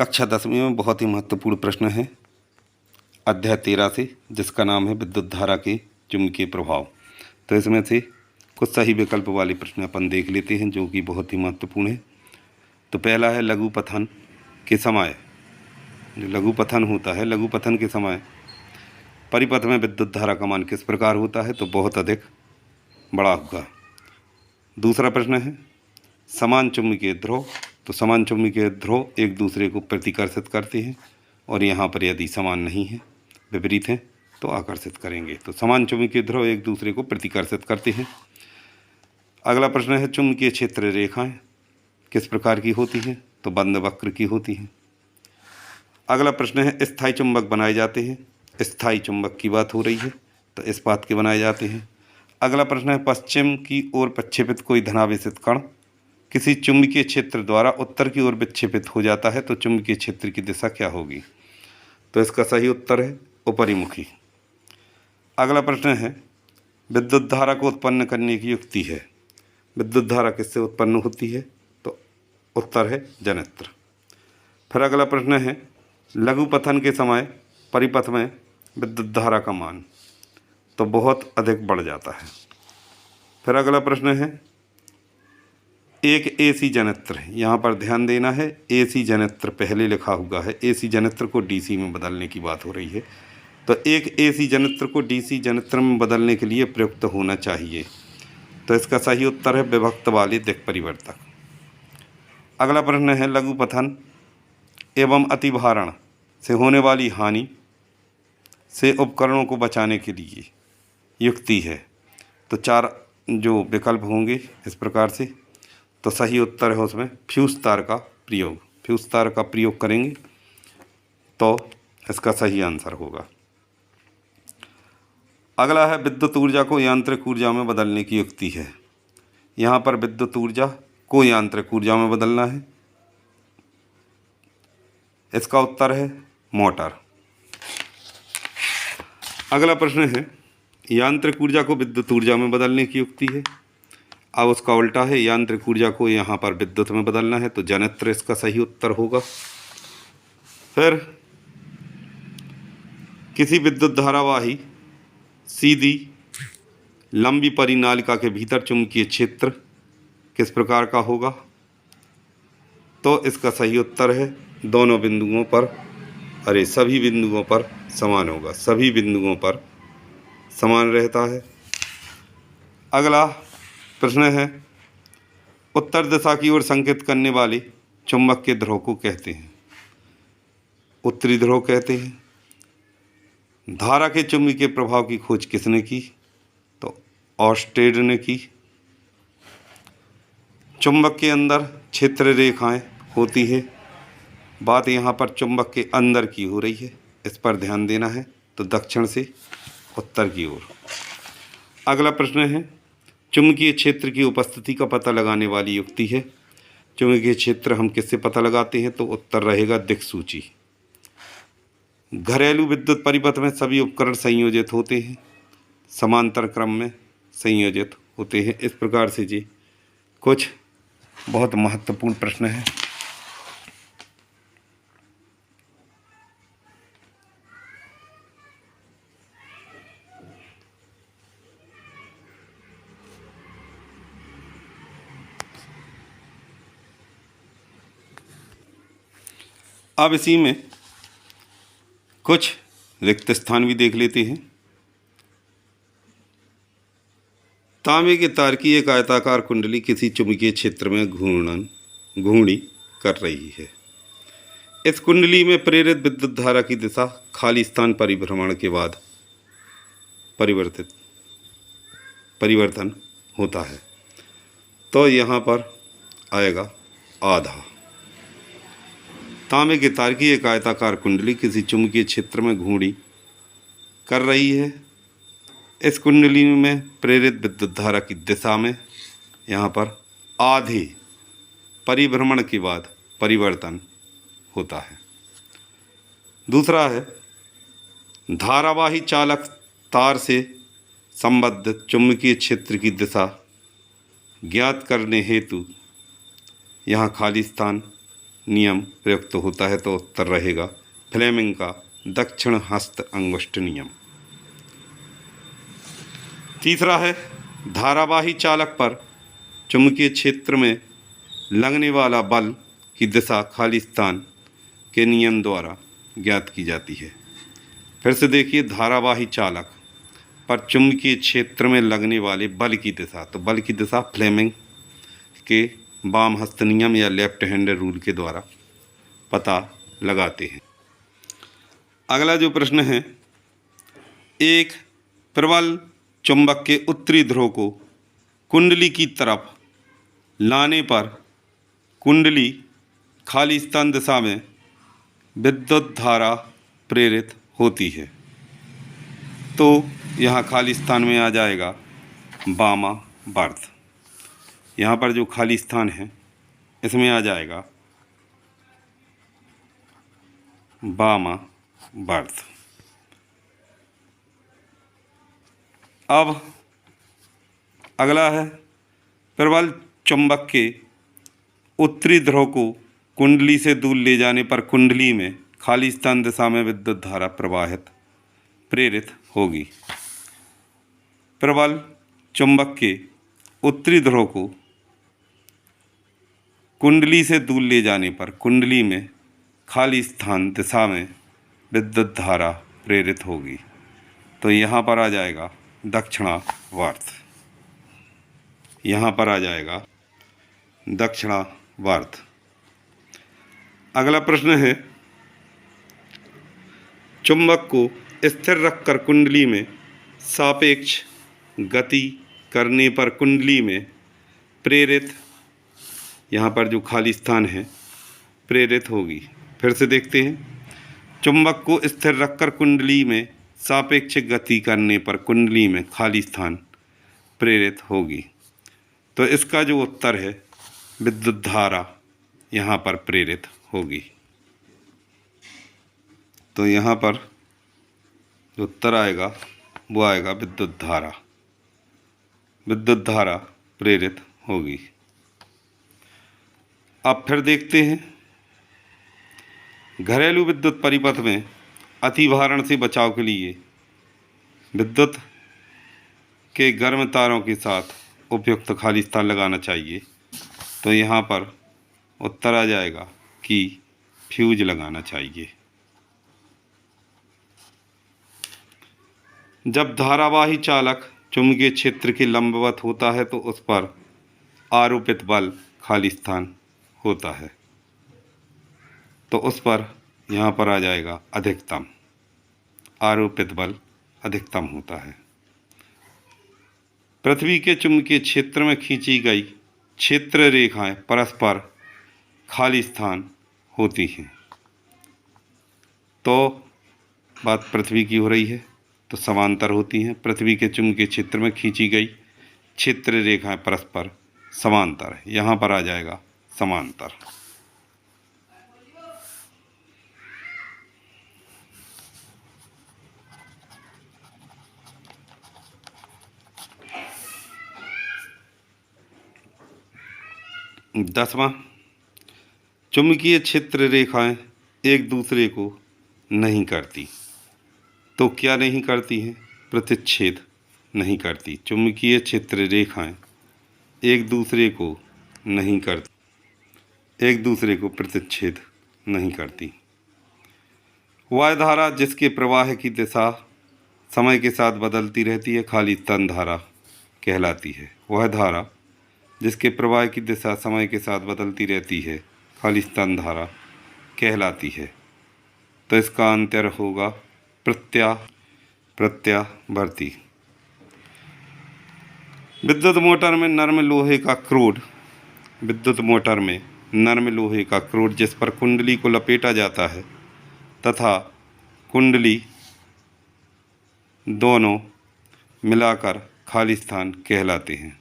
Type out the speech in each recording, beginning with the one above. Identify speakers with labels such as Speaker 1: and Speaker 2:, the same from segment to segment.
Speaker 1: कक्षा 10वीं में बहुत ही महत्वपूर्ण प्रश्न है अध्याय 13 से, जिसका नाम है विद्युत धारा के चुंबकीय प्रभाव। तो इसमें से कुछ सही विकल्प वाले प्रश्न अपन देख लेते हैं जो कि बहुत ही महत्वपूर्ण है। तो पहला है लघुपथन के समय, जो लघुपथन होता है, लघुपथन के समय परिपथ में विद्युत धारा का मान किस प्रकार होता है? तो बहुत अधिक बड़ा होगा। दूसरा प्रश्न है समान चुंबकीय ध्रुव। तो समान चुंबकीय ध्रुव एक दूसरे को प्रतिकर्षित करते हैं और यहाँ पर यदि समान नहीं है, विपरीत हैं, तो आकर्षित करेंगे। तो समान चुंबकीय ध्रुव एक दूसरे को प्रतिकर्षित करते हैं। अगला प्रश्न है चुंबकीय क्षेत्र रेखाएं किस प्रकार की होती हैं? तो बंद वक्र की होती हैं। अगला प्रश्न है स्थायी चुंबक बनाए जाते हैं। स्थायी चुंबक की बात हो रही है, तो इस्पात के बनाए जाते हैं। अगला प्रश्न है पश्चिम की ओर प्रक्षेपित कोई धनावेशित कण किसी चुंबकीय क्षेत्र द्वारा उत्तर की ओर विक्षेपित हो जाता है, तो चुंबकीय क्षेत्र की दिशा क्या होगी? तो इसका सही उत्तर है ऊपरीमुखी। अगला प्रश्न है विद्युत धारा को उत्पन्न करने की युक्ति है। विद्युत धारा किससे उत्पन्न होती है? तो उत्तर है जनित्र। फिर अगला प्रश्न है लघुपथन के समय परिपथ में विद्युत धारा का मान तो बहुत अधिक बढ़ जाता है। फिर अगला प्रश्न है एक एसी जनित्र, यहाँ पर ध्यान देना है एसी जनित्र पहले लिखा हुआ है, एसी जनित्र को डीसी में बदलने की बात हो रही है। तो एक एसी जनित्र को डीसी जनित्र में बदलने के लिए प्रयुक्त होना चाहिए, तो इसका सही उत्तर है विभक्त वाले दिक् परिवर्तक। अगला प्रश्न है लघुपथन एवं अतिभारण से होने वाली हानि से उपकरणों को बचाने के लिए युक्ति है। तो 4 जो विकल्प होंगे इस प्रकार से, तो सही उत्तर है उसमें फ्यूज तार का प्रयोग। फ्यूज तार का प्रयोग करेंगे तो इसका सही आंसर होगा। अगला है विद्युत ऊर्जा को यांत्रिक ऊर्जा में बदलने की युक्ति है। यहाँ पर विद्युत ऊर्जा को यांत्रिक ऊर्जा में बदलना है, इसका उत्तर है मोटर। अगला प्रश्न है यांत्रिक ऊर्जा को विद्युत ऊर्जा में बदलने की युक्ति है। अब उसका उल्टा है यांत्रिक ऊर्जा को यहाँ पर विद्युत में बदलना है, तो जनित्र इसका सही उत्तर होगा। फिर किसी विद्युत धारावाही सीधी लंबी परिनालिका के भीतर चुंबकीय क्षेत्र किस प्रकार का होगा? तो इसका सही उत्तर है दोनों बिंदुओं पर, सभी बिंदुओं पर समान होगा, सभी बिंदुओं पर समान रहता है। अगला प्रश्न है उत्तर दिशा की ओर संकेत करने वाले चुंबक के ध्रुव को कहते हैं? उत्तरी ध्रुव कहते हैं। धारा के चुंबकीय प्रभाव की खोज किसने की? तो ऑर्स्टेड ने की। चुंबक के अंदर क्षेत्र रेखाएं होती है, बात यहाँ पर चुंबक के अंदर की हो रही है, इस पर ध्यान देना है। तो दक्षिण से उत्तर की ओर। अगला प्रश्न है चुंबकीय क्षेत्र की उपस्थिति का पता लगाने वाली युक्ति है। चुंबकीय क्षेत्र हम किससे पता लगाते हैं? तो उत्तर रहेगा दिक्सूची। घरेलू विद्युत परिपथ में सभी उपकरण संयोजित होते हैं, समांतर क्रम में संयोजित होते हैं। इस प्रकार से जी कुछ बहुत महत्वपूर्ण प्रश्न है। अब इसी में कुछ रिक्त स्थान भी देख लेते हैं। तांबे के तार की एक आयताकार कुंडली किसी चुंबकीय क्षेत्र में घूर्णी कर रही है। इस कुंडली में प्रेरित विद्युत धारा की दिशा खाली स्थान परिभ्रमण के बाद परिवर्तन होता है, तो यहाँ पर आएगा आधा। तांबे के तार की एक आयताकार कुंडली किसी चुंबकीय क्षेत्र में घूर्णी कर रही है। इस कुंडली में प्रेरित विद्युत धारा की दिशा में यहाँ पर आधे परिभ्रमण के बाद परिवर्तन होता है। दूसरा है धारावाही चालक तार से संबद्ध चुंबकीय क्षेत्र की दिशा ज्ञात करने हेतु यहाँ खाली स्थान नियम प्रयुक्त होता है? तो उत्तर रहेगा फ्लेमिंग का दक्षिण हस्त अंगुष्ठ नियम। तीसरा है धारावाही चालक पर चुंबकीय क्षेत्र में लगने वाला बल की दिशा खाली स्थान के नियम द्वारा ज्ञात की जाती है। फिर से देखिए, धारावाही चालक पर चुंबकीय क्षेत्र में लगने वाले बल की दिशा, तो बल की दिशा फ्लेमिंग के वाम हस्त नियम या लेफ्ट हैंड रूल के द्वारा पता लगाते हैं। अगला जो प्रश्न है, एक प्रबल चुंबक के उत्तरी ध्रुव को कुंडली की तरफ लाने पर कुंडली खाली स्थान दिशा में विद्युत धारा प्रेरित होती है। तो यहाँ खाली स्थान में आ जाएगा वामावर्त। यहाँ पर जो खाली स्थान है इसमें आ जाएगा वामावर्त। अब अगला है प्रबल चुंबक के उत्तरी ध्रुव को कुंडली से दूर ले जाने पर कुंडली में खाली स्थान दिशा में विद्युत धारा प्रेरित होगी। प्रबल चुंबक के उत्तरी ध्रुव को कुंडली से दूर ले जाने पर कुंडली में खाली स्थान दिशा में विद्युत धारा प्रेरित होगी। तो यहाँ पर आ जाएगा दक्षिणावर्त। यहाँ पर आ जाएगा दक्षिणावर्त। अगला प्रश्न है, चुंबक को स्थिर रखकर कुंडली में सापेक्ष गति करने पर कुंडली में प्रेरित, यहाँ पर जो खाली स्थान है, प्रेरित होगी। फिर से देखते हैं, चुंबक को स्थिर रखकर कुंडली में सापेक्ष गति करने पर कुंडली में खाली स्थान प्रेरित होगी। तो इसका जो उत्तर है, विद्युत धारा यहाँ पर प्रेरित होगी। तो यहाँ पर जो उत्तर आएगा वो आएगा विद्युत धारा। विद्युत धारा प्रेरित होगी। अब फिर देखते हैं, घरेलू विद्युत परिपथ में अतिभारण से बचाव के लिए विद्युत के गर्म तारों के साथ उपयुक्त खाली स्थान लगाना चाहिए। तो यहाँ पर उत्तर आ जाएगा कि फ्यूज लगाना चाहिए। जब धारावाही चालक चुंबकीय क्षेत्र के लंबवत होता है तो उस पर आरोपित बल खाली स्थान होता है। तो उस पर यहाँ पर आ जाएगा अधिकतम, आरोपित बल अधिकतम होता है। पृथ्वी के चुंबकीय क्षेत्र में खींची गई क्षेत्र रेखाएं परस्पर खाली स्थान होती हैं। तो बात पृथ्वी की हो रही है, तो समांतर होती हैं। पृथ्वी के चुंबकीय क्षेत्र में खींची गई क्षेत्र रेखाएं परस्पर समांतर है। यहाँ पर आ जाएगा समांतर। दसवां, चुंबकीय क्षेत्र रेखाएं एक दूसरे को नहीं करती। तो क्या नहीं करती हैं? प्रतिच्छेद नहीं करती। चुंबकीय क्षेत्र रेखाएं एक दूसरे को नहीं करती, एक दूसरे को प्रतिच्छेद नहीं करती। वह धारा जिसके प्रवाह की दिशा समय के साथ बदलती रहती है खाली स्थान धारा कहलाती है। वह धारा जिसके प्रवाह की दिशा समय के साथ बदलती रहती है खाली स्थान धारा कहलाती है। तो इसका आंतर होगा प्रत्यावर्ती। विद्युत मोटर में नरम लोहे का क्रोड, विद्युत मोटर में नरम लोहे का क्रोड जिस पर कुंडली को लपेटा जाता है तथा कुंडली दोनों मिलाकर खाली स्थान कहलाते हैं।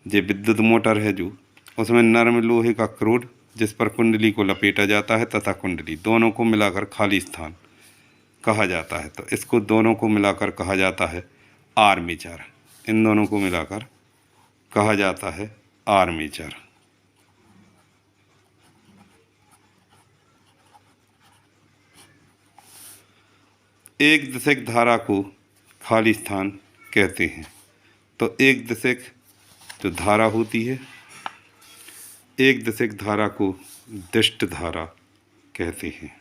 Speaker 1: ये विद्युत मोटर है जो, उसमें नरम लोहे का क्रोड जिस पर कुंडली को लपेटा जाता है तथा कुंडली दोनों को मिलाकर खाली स्थान कहा जाता है। तो इसको दोनों को मिलाकर कहा जाता है आर्मेचर। इन दोनों को मिलाकर कहा जाता है आर्मेचर। एक दिशक धारा को खाली स्थान कहते हैं। तो एक दिशक जो धारा होती है, एक दिशक धारा को दिष्ट धारा कहते हैं।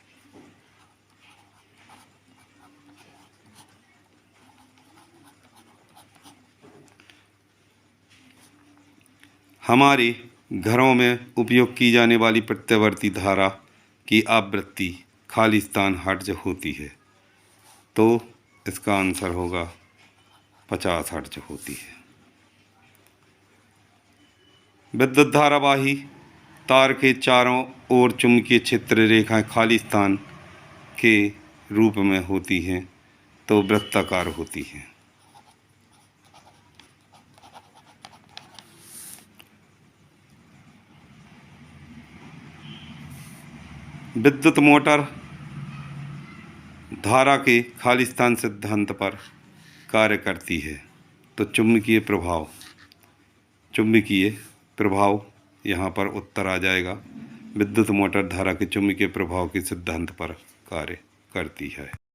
Speaker 1: हमारे घरों में उपयोग की जाने वाली प्रत्यावर्ती धारा की आवृत्ति खाली स्थान हर्ट्ज होती है। तो इसका आंसर होगा 50 हर्ट्ज होती है। विद्युत धारावाही तार के चारों ओर चुंबकीय क्षेत्र रेखाएं खाली स्थान के रूप में होती हैं, तो वृत्ताकार होती हैं। विद्युत मोटर धारा के खाली स्थान सिद्धांत पर कार्य करती है। तो चुंबकीय प्रभाव यहाँ पर उत्तर आ जाएगा। विद्युत मोटर धारा के चुंबकीय प्रभाव के सिद्धांत पर कार्य करती है।